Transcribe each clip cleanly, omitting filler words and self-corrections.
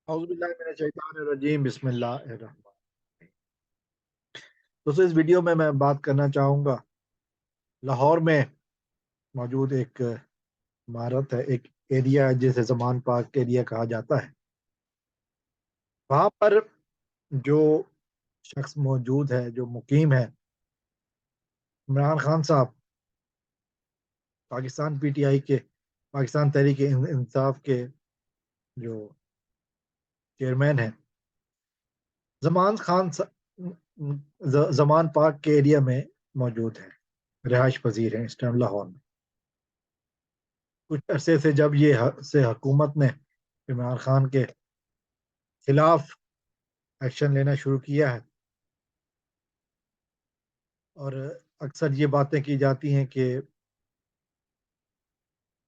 اعوذ باللہ من الشیطان الرجیم بسم اللہ الرحمن الرحیم۔ دوستو اس ویڈیو میں بات کرنا چاہوں گا لاہور میں موجود ایک عمارت ہے، ایک ایریا ہے جسے زمان پارک ایریا کہا جاتا ہے۔ وہاں پر جو شخص موجود ہے، جو مقیم ہے، عمران خان صاحب، پاکستان پی ٹی آئی کے، پاکستان تحریک انصاف کے جو چیئرمین ہیں، زمان پارک کے ایریا میں موجود ہیں، رہائش پذیر ہیں اس ٹائم لاہور میں۔ کچھ عرصے سے جب یہ حکومت نے عمران خان کے خلاف ایکشن لینا شروع کیا ہے، اور اکثر یہ باتیں کی جاتی ہیں کہ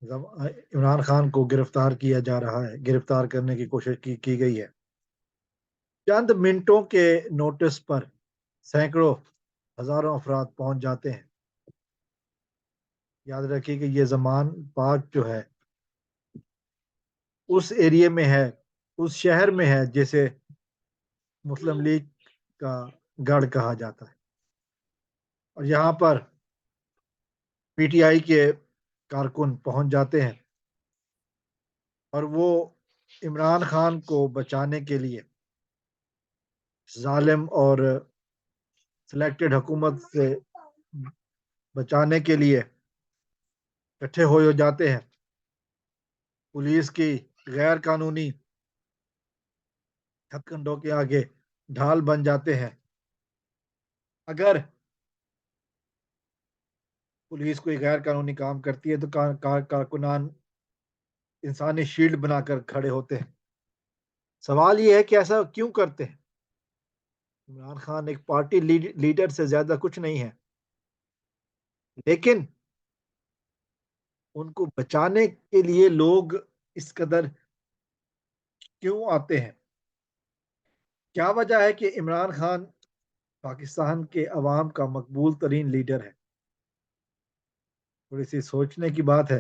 عمران خان کو گرفتار کیا جا رہا ہے، گرفتار کرنے کی کوشش کی گئی ہے۔ چند منٹوں کے نوٹس پر سینکڑوں ہزاروں افراد پہنچ جاتے ہیں۔ یاد رکھیے کہ یہ زمان پارک جو ہے اس ایریے میں ہے، اس شہر میں ہے جسے مسلم لیگ کا گڑھ کہا جاتا ہے، اور یہاں پر پی ٹی آئی کے کارکن پہنچ جاتے ہیں اور وہ عمران خان کو بچانے کے لیے، ظالم اور سلیکٹڈ حکومت سے بچانے کے لیے اکٹھے ہو جاتے ہیں۔ پولیس کی غیر قانونی ہتھ کنڈوں کے آگے ڈھال بن جاتے ہیں۔ اگر پولیس کوئی غیر قانونی کام کرتی ہے تو کارکنان انسانی شیلڈ بنا کر کھڑے ہوتے ہیں۔ سوال یہ ہے کہ ایسا کیوں کرتے ہیں؟ عمران خان ایک پارٹی لیڈر سے زیادہ کچھ نہیں ہے، لیکن ان کو بچانے کے لیے لوگ اس قدر کیوں آتے ہیں؟ کیا وجہ ہے کہ عمران خان پاکستان کے عوام کا مقبول ترین لیڈر ہے؟ تھوڑی سی سوچنے کی بات ہے۔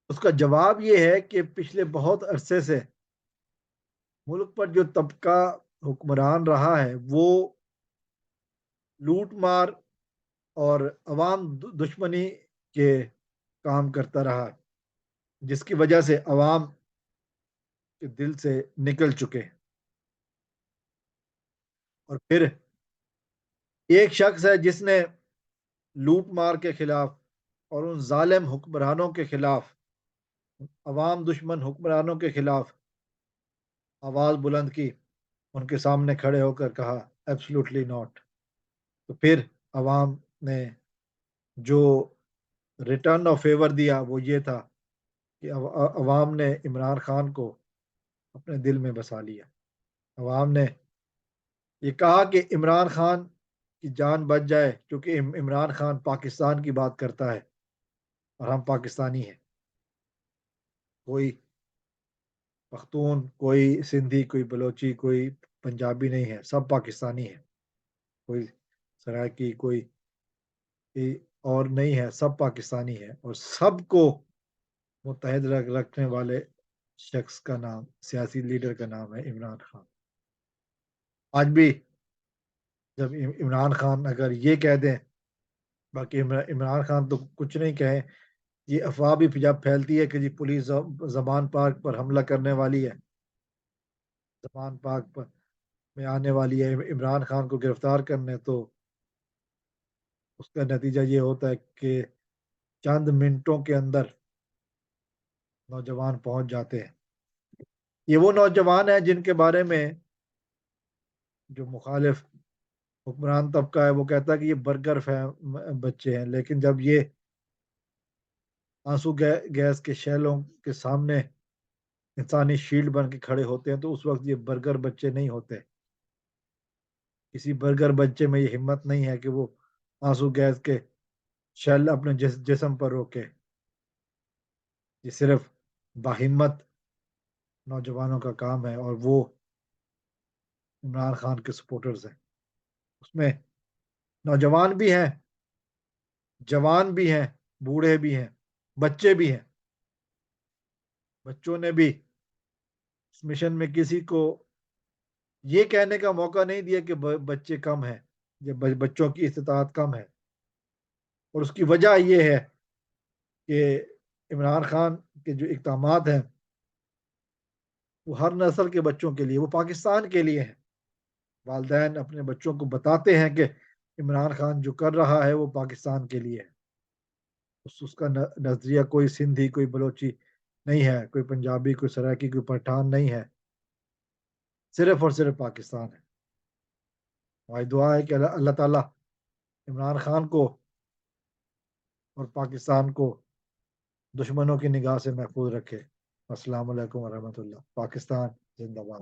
اس کا جواب یہ ہے کہ پچھلے بہت عرصے سے ملک پر جو طبقہ حکمران رہا ہے وہ لوٹ مار اور عوام دشمنی کے کام کرتا رہا، جس کی وجہ سے عوام کے دل سے نکل چکے۔ اور پھر ایک شخص ہے جس نے لوٹ مار کے خلاف اور ان ظالم حکمرانوں کے خلاف، عوام دشمن حکمرانوں کے خلاف آواز بلند کی، ان کے سامنے کھڑے ہو کر کہا ایبسلوٹلی ناٹ۔ تو پھر عوام نے جو ریٹرن آف فیور دیا وہ یہ تھا کہ عوام نے عمران خان کو اپنے دل میں بسا لیا۔ عوام نے یہ کہا کہ عمران خان کی جان بچ جائے، کیونکہ عمران خان پاکستان کی بات کرتا ہے اور ہم پاکستانی ہیں۔ کوئی پختون، کوئی سندھی، کوئی بلوچی، کوئی پنجابی نہیں ہے، سب پاکستانی ہیں۔ کوئی سرائکی، کوئی اور نہیں ہے، سب پاکستانی ہے، اور سب کو متحد رکھنے والے شخص کا نام، سیاسی لیڈر کا نام ہے عمران خان۔ آج بھی جب عمران خان اگر یہ کہہ دیں، باقی عمران خان تو کچھ نہیں کہیں، یہ افواہ بھی جب پھیلتی ہے کہ جی پولیس زمان پارک پر حملہ کرنے والی ہے، زمان پارک پر میں آنے والی ہے عمران خان کو گرفتار کرنے، تو اس کا نتیجہ یہ ہوتا ہے کہ چند منٹوں کے اندر نوجوان پہنچ جاتے ہیں۔ یہ وہ نوجوان ہیں جن کے بارے میں جو مخالف حکمران طبقہ ہے وہ کہتا ہے کہ یہ برگر بچے ہیں، لیکن جب یہ آنسو گیس کے شیلوں کے سامنے انسانی شیلڈ بن کے کھڑے ہوتے ہیں تو اس وقت یہ برگر بچے نہیں ہوتے۔ کسی برگر بچے میں یہ ہمت نہیں ہے کہ وہ آنسو گیس کے شیل اپنے جسم پر روکے۔ یہ صرف باہمت نوجوانوں کا کام ہے، اور وہ عمران خان کے سپورٹرز ہیں۔ اس میں نوجوان بھی ہیں، جوان بھی ہیں، بوڑھے بھی ہیں، بچے بھی ہیں۔ بچوں نے بھی اس مشن میں کسی کو یہ کہنے کا موقع نہیں دیا کہ بچے کم ہیں، جب بچوں کی استطاعت کم ہے، اور اس کی وجہ یہ ہے کہ عمران خان کے جو اقدامات ہیں وہ ہر نسل کے بچوں کے لیے، وہ پاکستان کے لیے ہیں۔ والدین اپنے بچوں کو بتاتے ہیں کہ عمران خان جو کر رہا ہے وہ پاکستان کے لیے ہے۔ اس کا نظریہ کوئی سندھی، کوئی بلوچی نہیں ہے، کوئی پنجابی، کوئی سرائکی، کوئی پٹھان نہیں ہے، صرف اور صرف پاکستان ہے۔ ہماری دعا ہے کہ اللہ تعالیٰ عمران خان کو اور پاکستان کو دشمنوں کی نگاہ سے محفوظ رکھے۔ السلام علیکم ورحمۃ اللہ۔ پاکستان زندہ باد۔